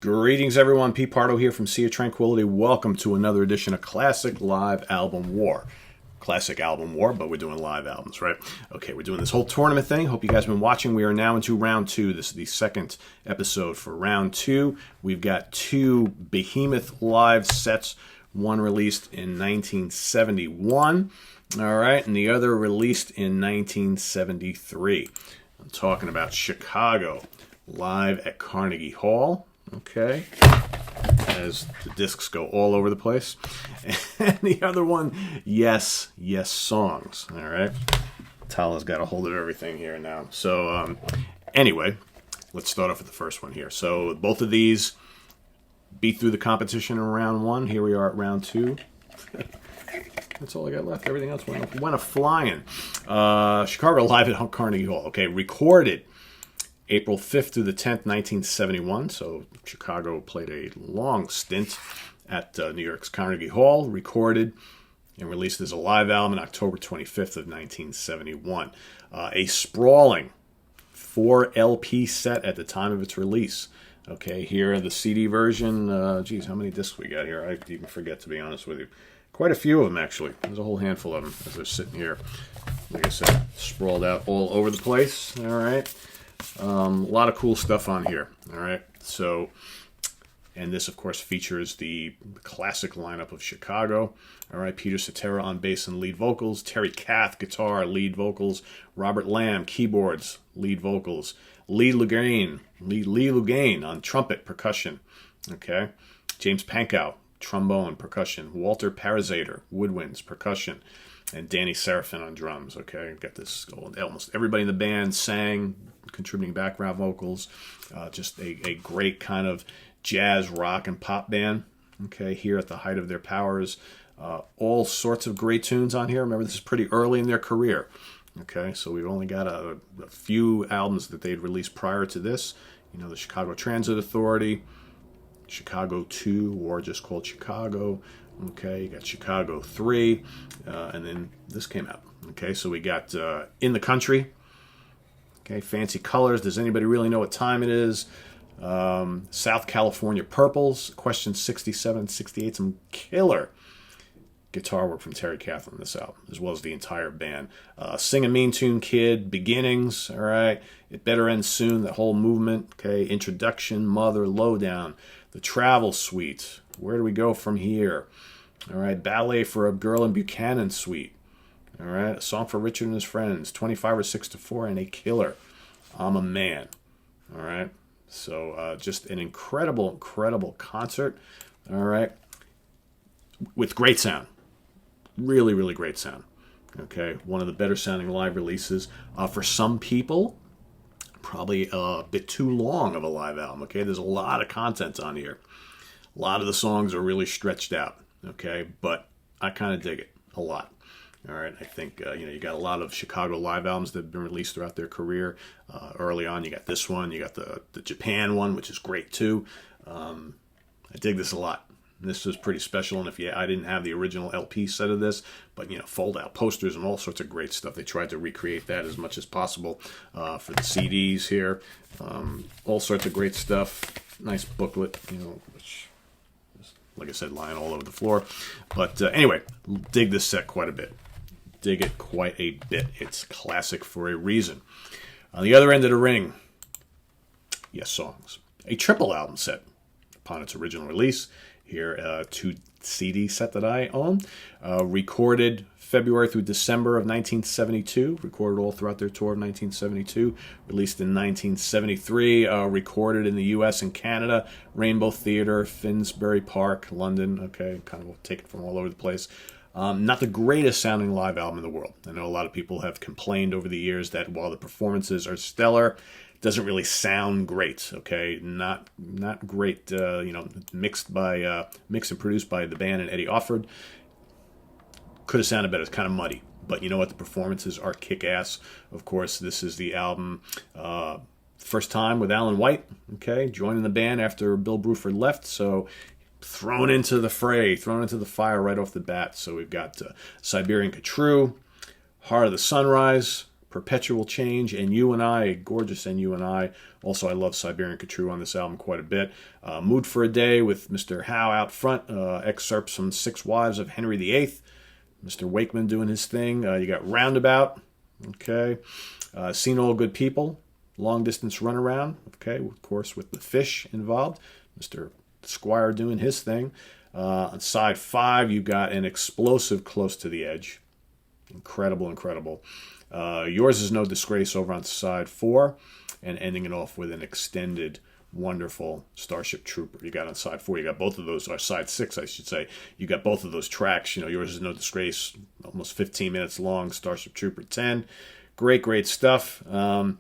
Greetings, everyone. Pete Pardo here from Sea of Tranquility. Welcome to another edition of Classic Live Album War. Classic Album War, but we're doing live albums, right? Okay, we're doing this whole tournament thing. Hope you guys have been watching. We are now into round two. This is the second episode for round two. We've got two behemoth live sets, one released in 1971, all right, and the other released in 1973. I'm talking about Chicago, live at Carnegie Hall. Okay, as the discs go all over the place. And the other one, Yes Yessongs. All right, Tala's got a hold of everything here now. So anyway, let's start off with the first one here. So both of these beat through the competition in round one. Here we are at round two. That's all I got left. Everything else went a flying. Chicago live at Carnegie Hall. Okay, recorded April 5th through the 10th, 1971. So Chicago played a long stint at New York's Carnegie Hall, recorded and released as a live album on October 25th of 1971. A sprawling 4 LP set at the time of its release. Okay, here the CD version. Geez, how many discs we got here? I even forget, to be honest with you. Quite a few of them, actually. There's a whole handful of them as they're sitting here. Like I said, sprawled out all over the place. All right. A lot of cool stuff on here, all right? So, and this, of course, features the classic lineup of Chicago, all right? Peter Cetera on bass and lead vocals, Terry Kath, guitar, lead vocals, Robert Lamb, keyboards, lead vocals, Lee Lugain on trumpet, percussion, okay? James Pankow, trombone, percussion, Walter Parazater, woodwinds, percussion, and Danny Serafin on drums, okay? Got this, almost everybody in the band sang, contributing background vocals. Just a great kind of jazz, rock, and pop band, okay, here at the height of their powers. All sorts of great tunes on here. Remember, this is pretty early in their career, okay? So we've only got a few albums that they'd released prior to this. You know, the Chicago Transit Authority, Chicago 2, or just called Chicago. Okay, you got Chicago 3, and then this came out. Okay, so we got In the Country. Okay, Fancy Colors. Does anybody really know what time it is? South California Purples. Question 67, 68. Some killer guitar work from Terry Kath on this album, as well as the entire band. Sing a Mean Tune Kid. Beginnings. All right. It Better End Soon. The whole movement. Okay, Introduction. Mother. Lowdown. The Travel Suite. Where do we go from here? All right, Ballet for a Girl in Buchanan Suite. All right, A Song for Richard and His Friends, 25 or 6 to 4, and a killer, I'm a Man. All right, so just an incredible concert. All right, with great sound. Really, really great sound. Okay, one of the better sounding live releases. For some people, probably a bit too long of a live album. Okay, there's a lot of content on here. A lot of the songs are really stretched out, okay? But I kind of dig it a lot, all right? I think, you got a lot of Chicago live albums that have been released throughout their career. Early on, you got this one. You got the Japan one, which is great, too. I dig this a lot. This was pretty special, and I didn't have the original LP set of this, but, fold-out posters and all sorts of great stuff. They tried to recreate that as much as possible for the CDs here. All sorts of great stuff. Nice booklet, which, like I said, lying all over the floor. But anyway, dig this set quite a bit. Dig it quite a bit. It's classic for a reason. On the other end of the ring, Yes Yessongs. A triple album set upon its original release. Here, 2 CD set that I own. Recorded February through December of 1972. Recorded all throughout their tour of 1972. Released in 1973. Recorded in the U.S. and Canada. Rainbow Theatre, Finsbury Park, London. Okay, kind of taken from all over the place. Not the greatest sounding live album in the world. I know a lot of people have complained over the years that while the performances are stellar, doesn't really sound great, okay? Not great, mixed and produced by the band and Eddie Offord. Could have sounded better. It's kind of muddy. But you know what? The performances are kick-ass. Of course, this is the album first time with Alan White, okay? Joining the band after Bill Bruford left, so thrown into the fray, thrown into the fire right off the bat. So we've got Siberian Catrue, Heart of the Sunrise, Perpetual Change, and You and I, gorgeous And You and I. Also, I love Siberian Khatru on this album quite a bit. Mood for a Day with Mr. Howe out front, excerpts from Six Wives of Henry VIII. Mr. Wakeman doing his thing. You got Roundabout, okay. Seen All Good People, Long Distance Runaround, okay, of course with the Fish involved. Mr. Squire doing his thing. On side 5, you got an explosive Close to the Edge. Incredible, incredible. Yours Is No Disgrace over on side 4, and ending it off with an extended, wonderful Starship Trooper. You got on side 4, you got both of those, or side 6, I should say. You got both of those tracks. You know, Yours Is No Disgrace, almost 15 minutes long. Starship Trooper 10. Great, great stuff. Bill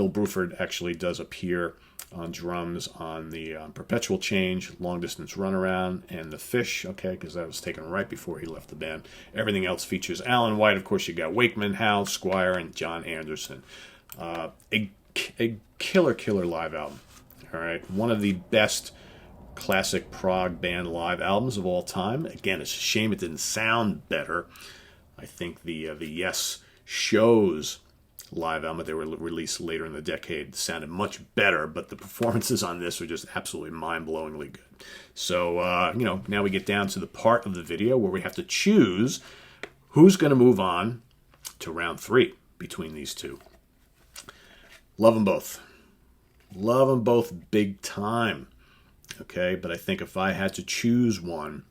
Bruford actually does appear on drums on the Perpetual Change, Long Distance Runaround, and the Fish, okay, because that was taken right before he left the band. Everything else features Alan White. Of course, you got Wakeman, Hal, Squire, and John Anderson. A killer live album, all right? One of the best classic prog band live albums of all time. Again, it's a shame it didn't sound better. I think the Yes Shows live album that they were released later in the decade sounded much better, but the performances on this are just absolutely mind-blowingly good. So, now we get down to the part of the video where we have to choose who's going to move on to round 3 between these two. Love them both. Love them both big time. Okay, but I think if I had to choose one,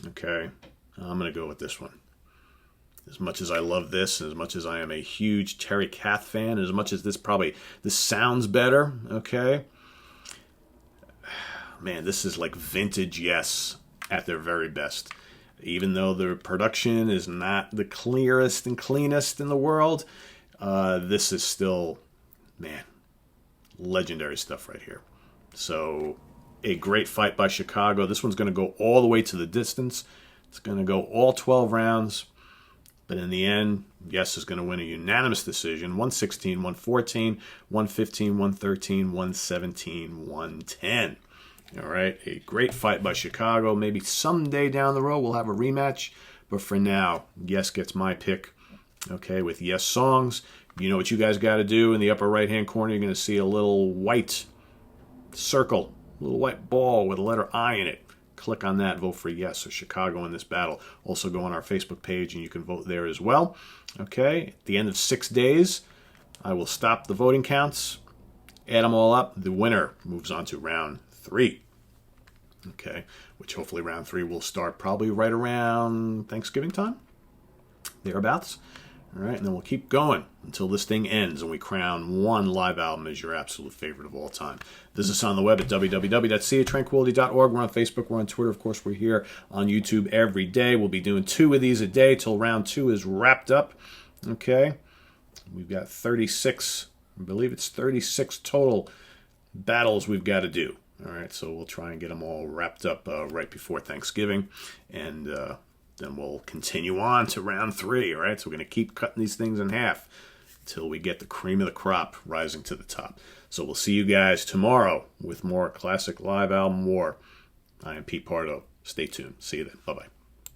okay, I'm going to go with this one. As much as I love this, and as much as I am a huge Terry Kath fan, as much as this sounds better, okay? Man, this is like vintage Yes at their very best. Even though the production is not the clearest and cleanest in the world, this is still, man, legendary stuff right here. So, a great fight by Chicago. This one's going to go all the way to the distance. It's going to go all 12 rounds. But in the end, Yes is going to win a unanimous decision. 116, 114, 115, 113, 117, 110. All right, a great fight by Chicago. Maybe someday down the road we'll have a rematch. But for now, Yes gets my pick. Okay, with Yes Songs. You know what you guys got to do. In the upper right-hand corner, you're going to see a little white circle, a little white ball with a letter I in it. Click on that, vote for Yes or Chicago in this battle. Also go on our Facebook page and you can vote there as well. Okay, at the end of 6 days, I will stop the voting counts, add them all up. The winner moves on to round 3. Okay, which hopefully round 3 will start probably right around Thanksgiving time, thereabouts. All right, and then we'll keep going until this thing ends and we crown one live album as your absolute favorite of all time. Visit us on the web at www.seatranquility.org. We're on Facebook. We're on Twitter. Of course, we're here on YouTube every day. We'll be doing 2 of these a day till round 2 is wrapped up. Okay, we've got 36, I believe it's 36 total battles we've got to do. All right, so we'll try and get them all wrapped up right before Thanksgiving, and then we'll continue on to round 3, all right? So we're going to keep cutting these things in half until we get the cream of the crop rising to the top. So we'll see you guys tomorrow with more classic live album war. I am Pete Pardo. Stay tuned. See you then. Bye-bye.